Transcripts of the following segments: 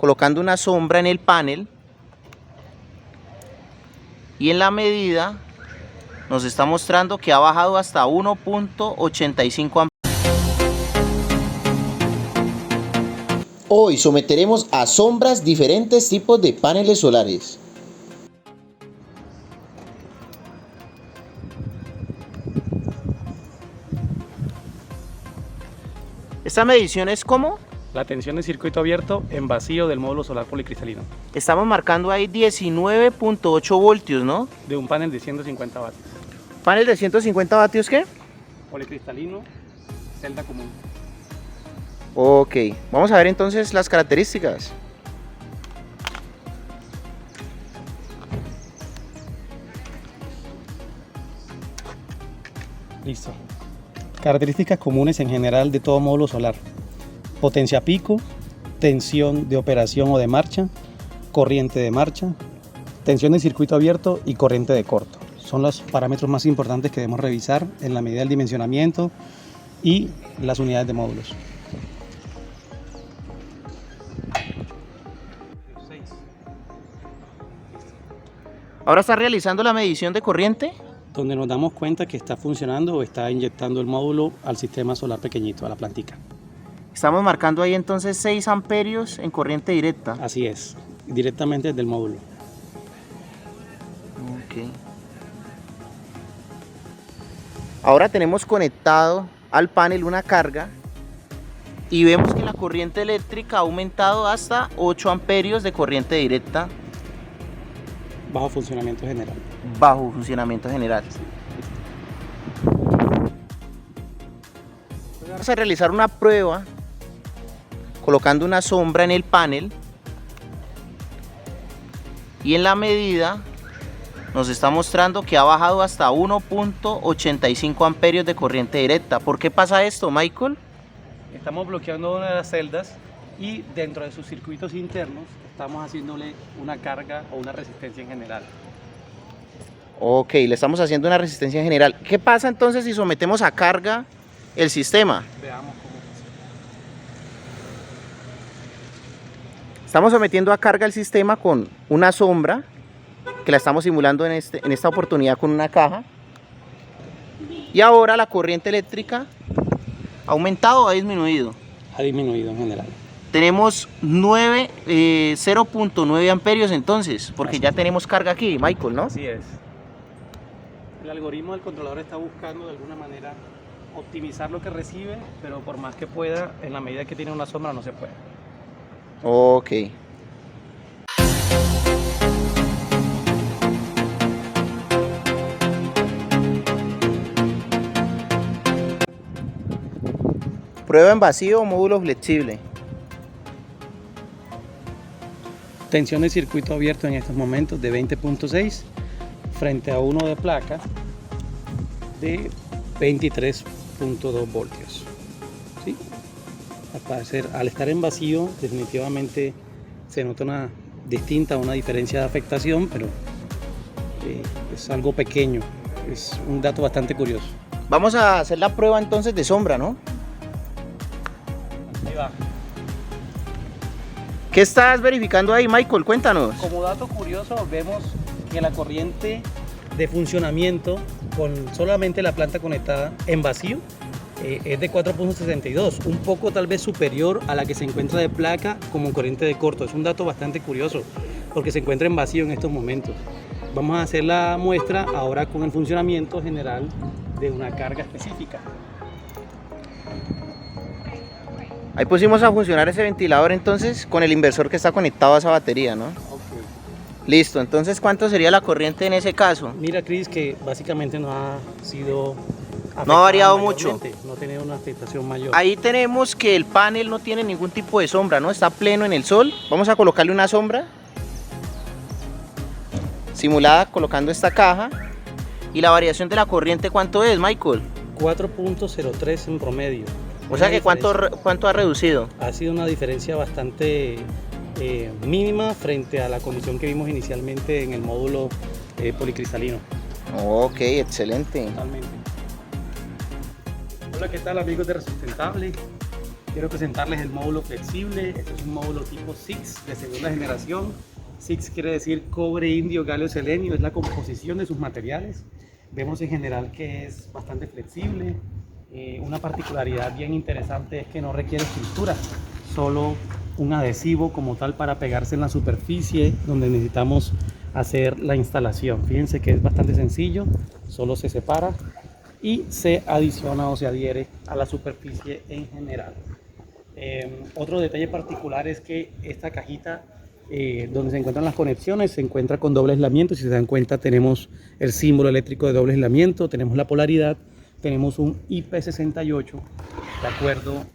colocando una sombra en el panel y en la medida nos está mostrando que ha bajado hasta 1.85 amperes. Hoy someteremos a sombras diferentes tipos de paneles solares. ¿Esta medición es cómo? La tensión de circuito abierto en vacío del módulo solar policristalino. Estamos marcando ahí 19.8 voltios, ¿no? De un panel de 150 vatios. ¿Panel de 150 vatios qué? Policristalino, celda común. Ok, vamos a ver entonces las características. Listo. Características comunes en general de todo módulo solar: potencia pico, tensión de operación o de marcha, corriente de marcha, tensión de circuito abierto y corriente de corto. Son los parámetros más importantes que debemos revisar en la medida del dimensionamiento y las unidades de módulos. Ahora está realizando la medición de corriente. Donde nos damos cuenta que está funcionando o está inyectando el módulo al sistema solar pequeñito, a la plantica. Estamos marcando ahí entonces 6 amperios en corriente directa. Así es, directamente desde el módulo. Ok. Ahora tenemos conectado al panel una carga y vemos que la corriente eléctrica ha aumentado hasta 8 amperios de corriente directa. Bajo funcionamiento general. Bajo funcionamiento general. Vamos a realizar una prueba colocando una sombra en el panel y en la medida nos está mostrando que ha bajado hasta 1.85 amperios de corriente directa. ¿Por qué pasa esto, Michael? Estamos bloqueando una de las celdas y dentro de sus circuitos internos estamos haciéndole una carga o una resistencia en general. Ok, le estamos haciendo una resistencia en general. ¿Qué pasa entonces si sometemos a carga el sistema? Veamos cómo funciona. Estamos sometiendo a carga el sistema con una sombra que la estamos simulando en esta oportunidad con una caja. Y ahora la corriente eléctrica ha aumentado o ha disminuido. Ha disminuido en general. Tenemos 0.9 amperios entonces, porque ya tenemos carga aquí, Michael, ¿no? Así es. El algoritmo del controlador está buscando de alguna manera optimizar lo que recibe, pero por más que pueda, en la medida que tiene una sombra no se puede. Ok. Prueba en vacío o módulo flexible. Tensión de circuito abierto en estos momentos de 20.6 frente a uno de placa de 23.2 voltios. ¿Sí? Al estar en vacío definitivamente se nota una diferencia de afectación, pero es algo pequeño, es un dato bastante curioso. Vamos a hacer la prueba entonces de sombra, ¿no? Ahí va. ¿Qué estás verificando ahí, Michael? Cuéntanos. Como dato curioso, vemos que la corriente de funcionamiento con solamente la planta conectada en vacío es de 4.62, un poco tal vez superior a la que se encuentra de placa como corriente de corto. Es un dato bastante curioso porque se encuentra en vacío en estos momentos. Vamos a hacer la muestra ahora con el funcionamiento general de una carga específica. Ahí pusimos a funcionar ese ventilador entonces con el inversor que está conectado a esa batería, ¿no? Okay. Listo, entonces ¿cuánto sería la corriente en ese caso? Mira, Chris, que básicamente no ha sido No ha variado mucho. No ha tenido una afectación mayor. Ahí tenemos que el panel no tiene ningún tipo de sombra, ¿no? Está pleno en el sol. Vamos a colocarle una sombra simulada colocando esta caja. ¿Y la variación de la corriente cuánto es, Michael? 4.03 en promedio. O sea que ¿cuánto ha reducido? Ha sido una diferencia bastante mínima frente a la condición que vimos inicialmente en el módulo policristalino. Ok, excelente. Totalmente. Hola, ¿qué tal amigos de Resustentable? Quiero presentarles el módulo flexible. Este es un módulo tipo SIX de segunda generación. SIX quiere decir cobre, indio, galio, selenio, es la composición de sus materiales. Vemos en general que es bastante flexible. Una particularidad bien interesante es que no requiere estructura, solo un adhesivo como tal para pegarse en la superficie donde necesitamos hacer la instalación. Fíjense que es bastante sencillo, solo se separa y se adiciona o se adhiere a la superficie en general. Otro detalle particular es que esta cajita donde se encuentran las conexiones se encuentra con doble aislamiento. Si se dan cuenta, tenemos el símbolo eléctrico de doble aislamiento, tenemos la polaridad, tenemos un IP68 de acuerdo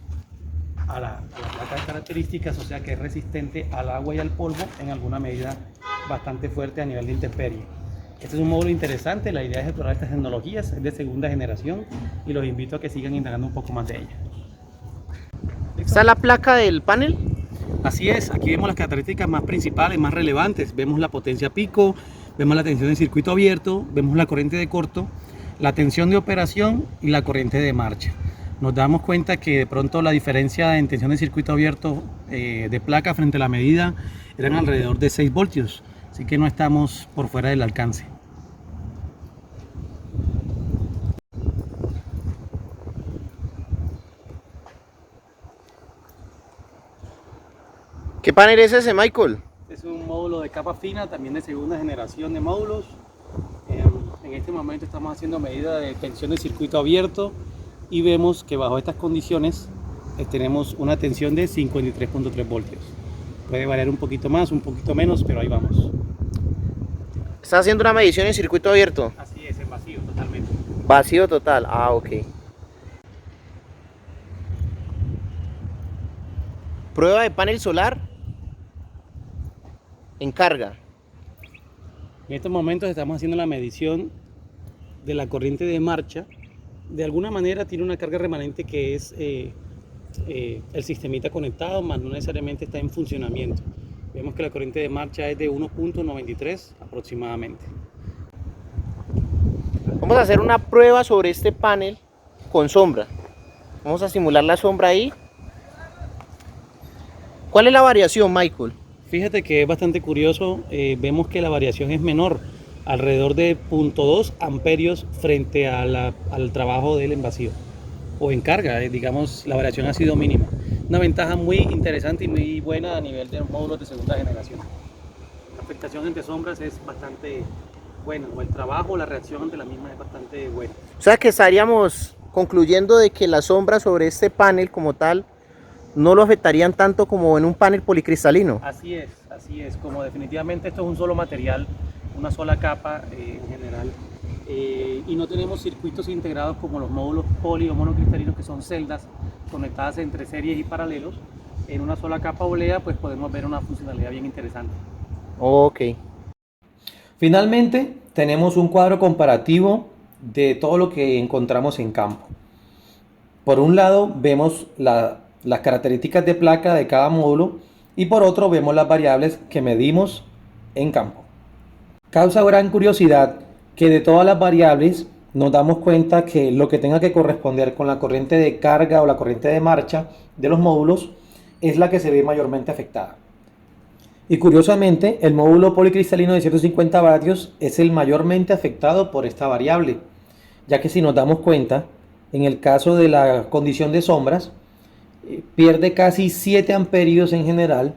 a la placa de características, o sea que es resistente al agua y al polvo, en alguna medida bastante fuerte a nivel de intemperie. Este es un módulo interesante, la idea es explorar estas tecnologías, es de segunda generación y los invito a que sigan indagando un poco más de ella. ¿Está la placa del panel? Así es, aquí vemos las características más principales, más relevantes. Vemos la potencia pico, vemos la tensión de circuito abierto, vemos la corriente de corto, la tensión de operación y la corriente de marcha. Nos damos cuenta que de pronto la diferencia en tensión de circuito abierto de placa frente a la medida eran alrededor de 6 voltios, así que no estamos por fuera del alcance. ¿Qué panel es ese, Michael? Es un módulo de capa fina, también de segunda generación de módulos. En este momento estamos haciendo medida de tensión de circuito abierto y vemos que bajo estas condiciones tenemos una tensión de 53.3 voltios. Puede variar un poquito más, un poquito menos, pero ahí vamos. ¿Está haciendo una medición en circuito abierto? Así es, en vacío totalmente. Vacío total, ok. Prueba de panel solar en carga. En estos momentos estamos haciendo la medición de la corriente de marcha. De alguna manera tiene una carga remanente que es el sistemita conectado, más no necesariamente está en funcionamiento. Vemos que la corriente de marcha es de 1.93 aproximadamente. Vamos a hacer una prueba sobre este panel con sombra. Vamos a simular la sombra ahí. ¿Cuál es la variación, Michael? Fíjate que es bastante curioso, vemos que la variación es menor, alrededor de 0.2 amperios frente al trabajo del en vacío o en carga, digamos, la variación ha sido mínima. Una ventaja muy interesante y muy buena a nivel de módulos de segunda generación. La afectación entre sombras es bastante buena, o el trabajo, la reacción ante la misma es bastante buena. O sea que estaríamos concluyendo de que las sombras sobre este panel como tal no lo afectarían tanto como en un panel policristalino. Así es, como definitivamente esto es un solo material, una sola capa en general, y no tenemos circuitos integrados como los módulos poli o monocristalinos, que son celdas conectadas entre series y paralelos. En una sola capa olea pues podemos ver una funcionalidad bien interesante. Ok. Finalmente tenemos un cuadro comparativo de todo lo que encontramos en campo. Por un lado vemos las características de placa de cada módulo y por otro vemos las variables que medimos en campo. Causa gran curiosidad que de todas las variables nos damos cuenta que lo que tenga que corresponder con la corriente de carga o la corriente de marcha de los módulos es la que se ve mayormente afectada. Y curiosamente, el módulo policristalino de 150 vatios es el mayormente afectado por esta variable, ya que si nos damos cuenta, en el caso de la condición de sombras, pierde casi 7 amperios en general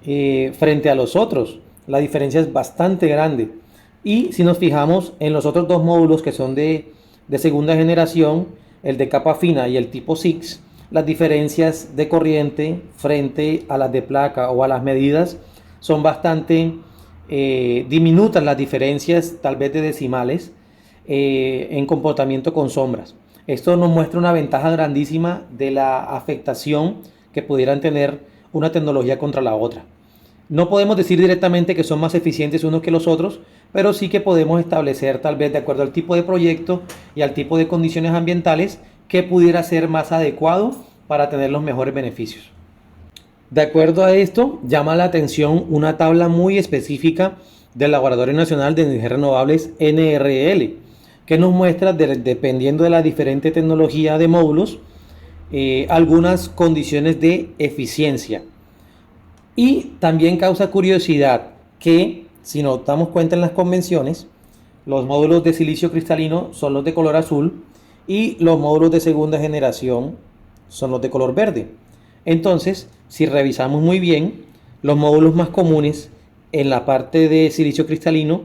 frente a los otros. La diferencia es bastante grande. Y si nos fijamos en los otros dos módulos que son de segunda generación, el de capa fina y el tipo SIX, las diferencias de corriente frente a las de placa o a las medidas son bastante diminutas, las diferencias tal vez de decimales en comportamiento con sombras. Esto nos muestra una ventaja grandísima de la afectación que pudieran tener una tecnología contra la otra. No podemos decir directamente que son más eficientes unos que los otros, pero sí que podemos establecer tal vez de acuerdo al tipo de proyecto y al tipo de condiciones ambientales que pudiera ser más adecuado para tener los mejores beneficios. De acuerdo a esto, llama la atención una tabla muy específica del Laboratorio Nacional de Energías Renovables NRL, que nos muestra, dependiendo de la diferente tecnología de módulos, algunas condiciones de eficiencia. Y también causa curiosidad que, si nos damos cuenta en las convenciones, los módulos de silicio cristalino son los de color azul y los módulos de segunda generación son los de color verde. Entonces, si revisamos muy bien, los módulos más comunes en la parte de silicio cristalino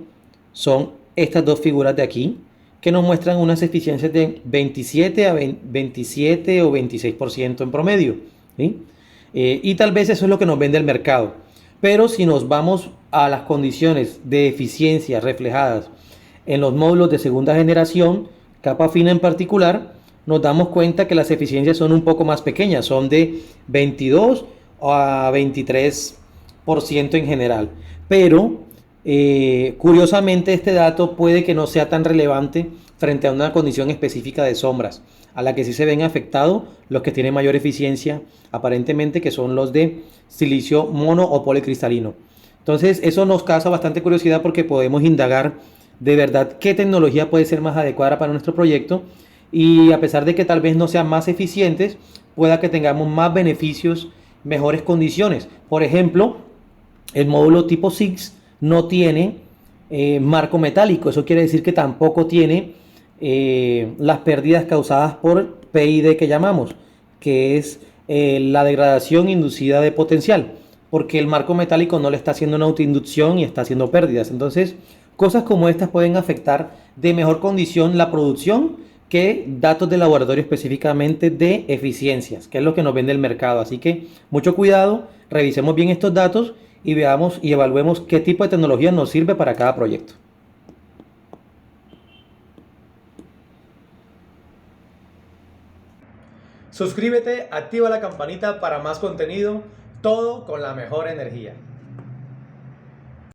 son estas dos figuras de aquí, que nos muestran unas eficiencias de 27 o 26% en promedio, ¿sí? Y tal vez eso es lo que nos vende el mercado. Pero si nos vamos a las condiciones de eficiencia reflejadas en los módulos de segunda generación, capa fina en particular, nos damos cuenta que las eficiencias son un poco más pequeñas, son de 22 a 23% en general. Pero curiosamente este dato puede que no sea tan relevante frente a una condición específica de sombras, a la que sí se ven afectados los que tienen mayor eficiencia, aparentemente, que son los de silicio mono o policristalino. Entonces eso nos causa bastante curiosidad porque podemos indagar de verdad qué tecnología puede ser más adecuada para nuestro proyecto, y a pesar de que tal vez no sean más eficientes, pueda que tengamos más beneficios, mejores condiciones. Por ejemplo, el módulo tipo 6 no tiene marco metálico. Eso quiere decir que tampoco tiene las pérdidas causadas por PID, que llamamos, que es la degradación inducida de potencial, porque el marco metálico no le está haciendo una autoinducción y está haciendo pérdidas. Entonces, cosas como estas pueden afectar de mejor condición la producción que datos de laboratorio específicamente de eficiencias, que es lo que nos vende el mercado. Así que mucho cuidado, revisemos bien estos datos y veamos y evaluemos qué tipo de tecnología nos sirve para cada proyecto. Suscríbete, activa la campanita para más contenido, todo con la mejor energía.